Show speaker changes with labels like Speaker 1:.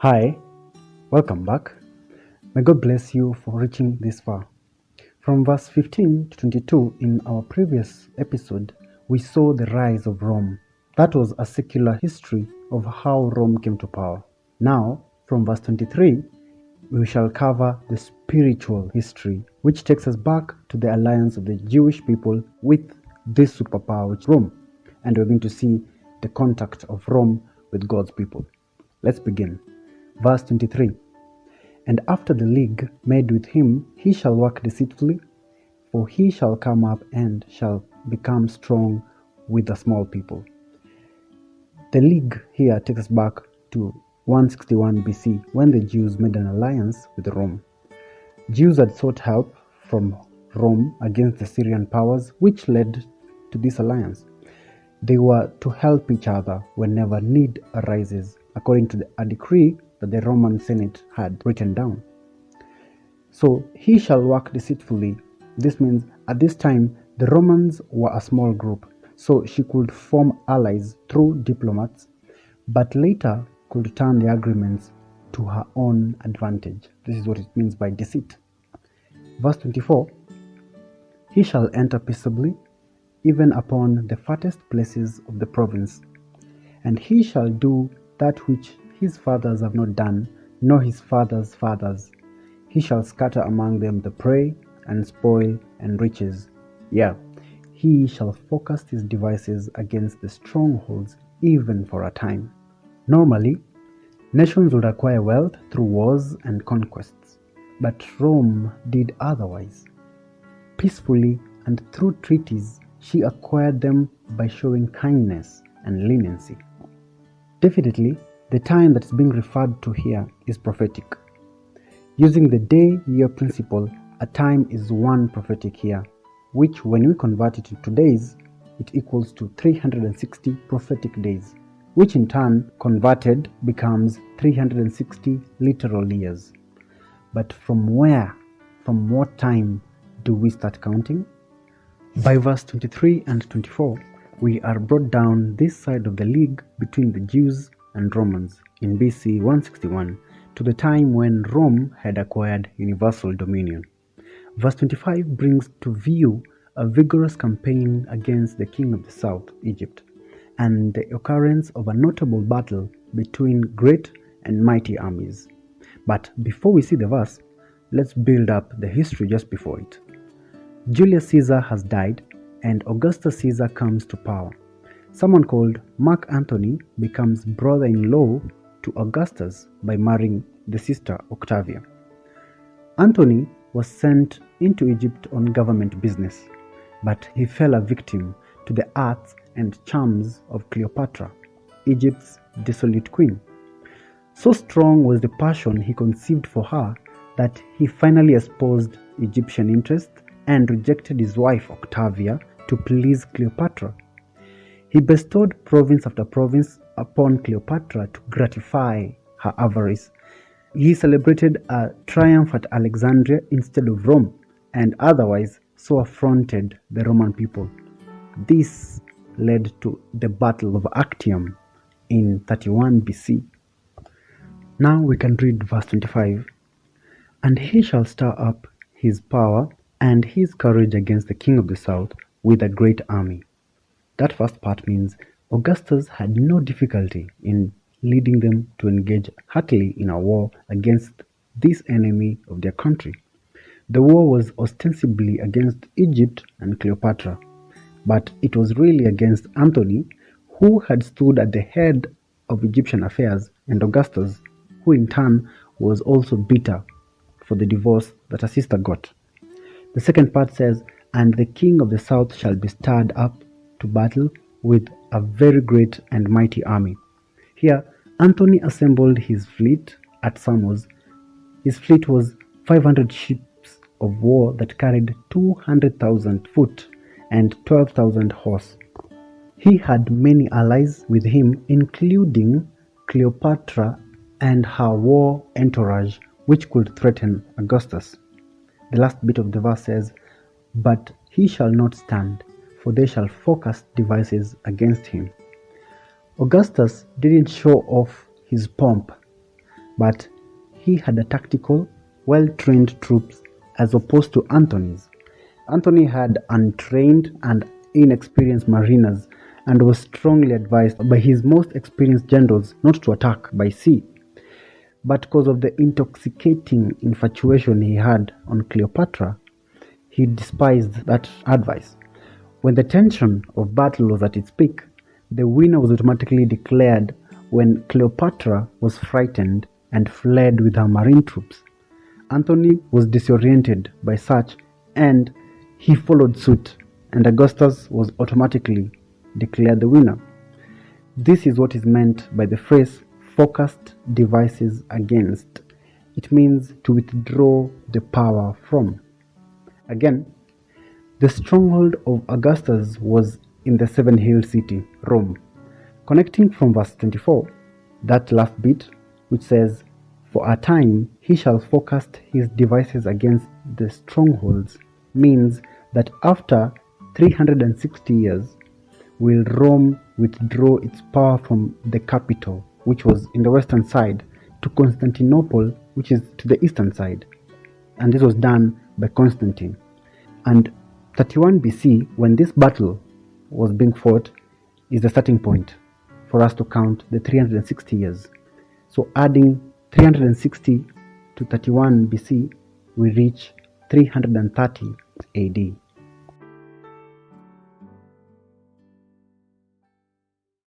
Speaker 1: Hi, welcome back. May God bless you for reaching this far. From verse 15 to 22 in our previous episode, we saw the rise of Rome. That was a secular history of how Rome came to power. Now, from verse 23, we shall cover the spiritual history, which takes us back to the alliance of the Jewish people with this superpower, which is Rome. And we're going to see the contact of Rome with God's people. Let's begin. Verse 23. And after the league made with him, he shall work deceitfully, for he shall come up and shall become strong with the small people. The league here takes us back to 161 BC, when the Jews made an alliance with Rome. Jews had sought help from Rome against the Syrian powers, which led to this alliance. They were to help each other whenever need arises, according to a decree that the Roman Senate had written down. So he shall work deceitfully. This means at this time the Romans were a small group, so she could form allies through diplomats, but later could turn the agreements to her own advantage. This is what it means by deceit. Verse 24. He shall enter peaceably, even upon the fattest places of the province, and he shall do that which his fathers have not done, nor his fathers' fathers. He shall scatter among them the prey, and spoil, and riches. He shall focus his devices against the strongholds, even for a time. Normally, nations would acquire wealth through wars and conquests, but Rome did otherwise. Peacefully and through treaties, she acquired them by showing kindness and leniency. Definitely, the time that is being referred to here is prophetic. Using the day-year principle, a time is one prophetic year, which when we convert it into days, it equals to 360 prophetic days, which in turn converted becomes 360 literal years. But from what time do we start counting? By verse 23 and 24, we are brought down this side of the league between the Jews and Romans in BC 161 to the time when Rome had acquired universal dominion. Verse 25 brings to view a vigorous campaign against the king of the south, Egypt, and the occurrence of a notable battle between great and mighty armies. But before we see the verse, let's build up the history just before it. Julius Caesar has died, and Augustus Caesar comes to power. Someone called Mark Antony becomes brother-in-law to Augustus by marrying the sister Octavia. Antony was sent into Egypt on government business, but he fell a victim to the arts and charms of Cleopatra, Egypt's dissolute queen. So strong was the passion he conceived for her that he finally espoused Egyptian interests and rejected his wife Octavia to please Cleopatra. He bestowed province after province upon Cleopatra to gratify her avarice. He celebrated a triumph at Alexandria instead of Rome, and otherwise so affronted the Roman people. This led to the Battle of Actium in 31 BC. Now we can read verse 25. And he shall stir up his power and his courage against the king of the south with a great army. That first part means Augustus had no difficulty in leading them to engage heartily in a war against this enemy of their country. The war was ostensibly against Egypt and Cleopatra, but it was really against Antony, who had stood at the head of Egyptian affairs, and Augustus, who in turn was also bitter for the divorce that her sister got. The second part says, and the king of the south shall be stirred up to battle with a very great and mighty army. Here, Antony assembled his fleet at Samos. His fleet was 500 ships of war that carried 200,000 foot and 12,000 horse. He had many allies with him, including Cleopatra and her war entourage, which could threaten Augustus. The last bit of the verse says, but he shall not stand, for they shall focus devices against him. Augustus didn't show off his pomp. but he had a tactical, well-trained troops as opposed to Antony's. Antony had untrained and inexperienced mariners and was strongly advised by his most experienced generals not to attack by sea. But because of the intoxicating infatuation he had on Cleopatra, he despised that advice. When the tension of battle was at its peak, the winner was automatically declared when Cleopatra was frightened and fled with her marine troops. Antony was disoriented by such and he followed suit, and Augustus was automatically declared the winner. This is what is meant by the phrase focused devices against. It means to withdraw the power from. Again, the stronghold of Augustus was in the seven-hill city, Rome. Connecting from verse 24, that last bit, which says, "For a time he shall focus his devices against the strongholds," means that after 360 years, will Rome withdraw its power from the capital, which was in the western side, to Constantinople, which is to the eastern side. And this was done by Constantine. And 31 BC, when this battle was being fought, is the starting point for us to count the 360 years. So adding 360 to 31 BC, we reach 330 AD.